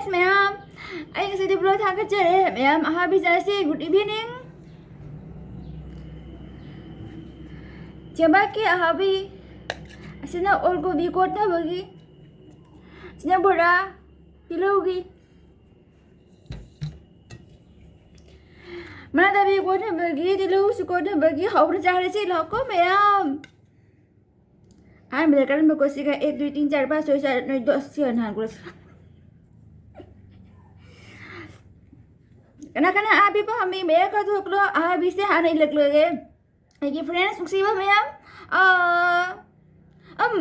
friends, ma'am. Anh sẽ deploy thang cái chơi ma'am. Happy Jesse, good evening. Jabaki happy. Sina all ko bi kot na bagi. Sina bora. Pilogi. Mana tabi kot na bagi, dilu su kot na bagi. How to chare si loko ma'am. Ai bây giờ các bạn có sĩ cái 1 2 3 4 5 6 7 8 9 10 11 Kana abi pa hami मैं का तो कलो abi से हाने लग लगे ये friends मुसीबत में हम um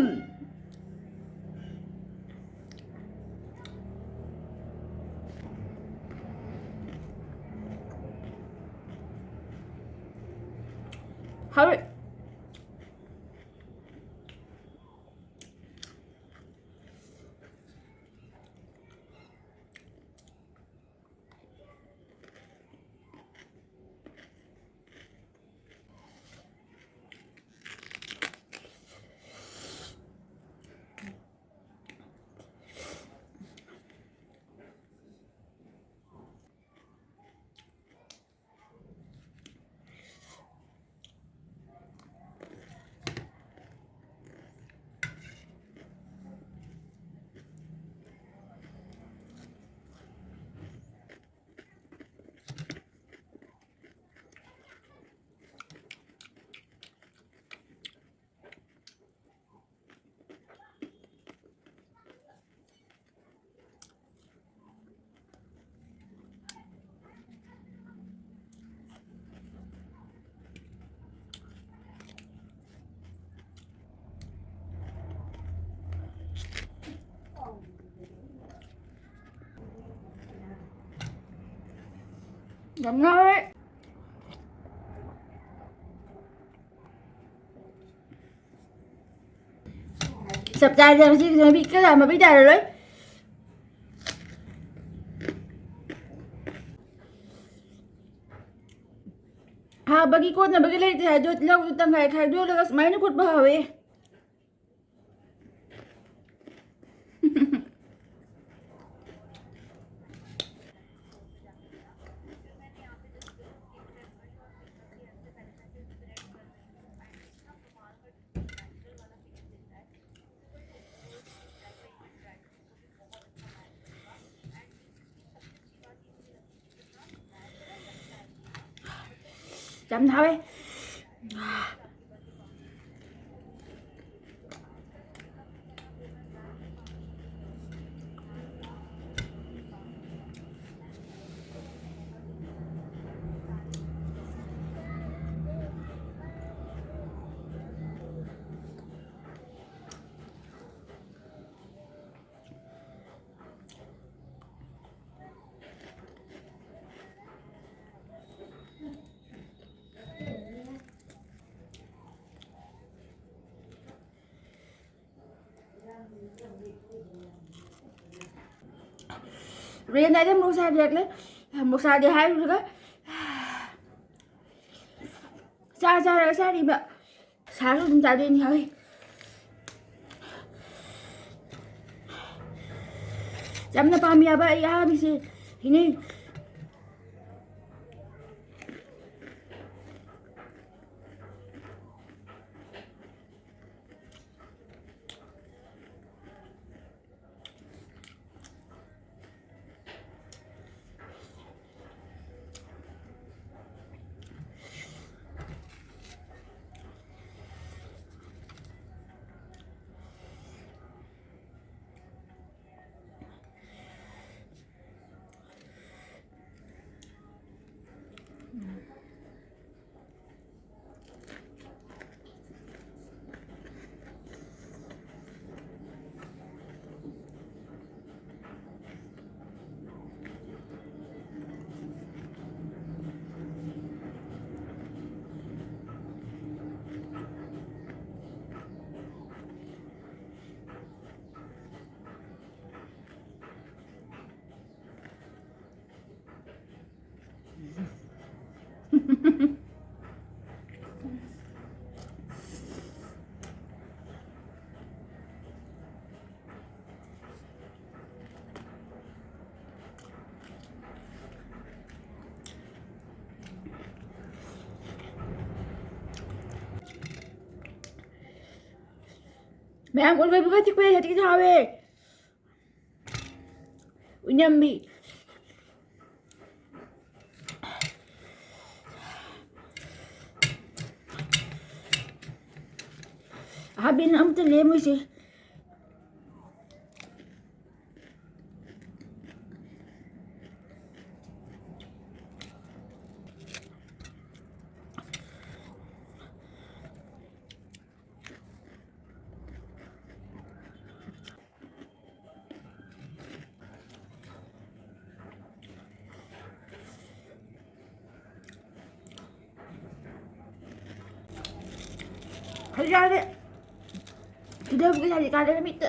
how Đúng rồi. Sập dài giờ bị cái gì mà bị đè rồi đấy. Ha bagi ko na bagi lai ti hajot law utang hay khajo lagas may na kut bahawi. Chấm thôi. Riêng này một xài được đấy, một xài thì hai được á. Xa đi mà xa rồi chúng ta đi thôi. Chấm na pa miya ba iya bisi ini. Mẹ muốn về với chiếc quê thì sao về nhầm bị bin am tên lê mới gì thấy ra đấy thì đâu cái gì ta đây nó bị tự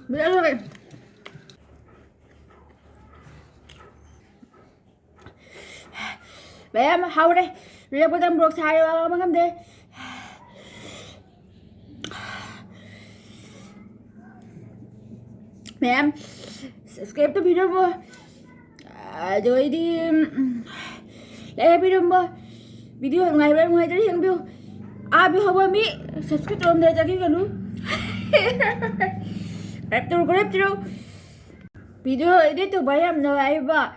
Mẹ rồi mẹ mà hầu đây rồi bây giờ buộc xài mà ngâm đi mẹ em skip cái video vô rồi đi lại video vô video ngày bên ngoài tới hiện view abi haba mi subscribe cho mình jadi kan lu grab terus video ini tuh bayam no ai ba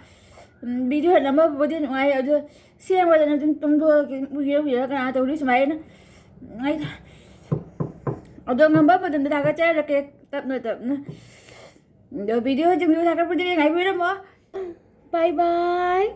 video nama bodi ngai ada siang pada nanti tunggu video kan atau tulis main ngai ada ngamba pada nanti agak cari kayak tap video jeng video agak berdiri ngai video mo bye bye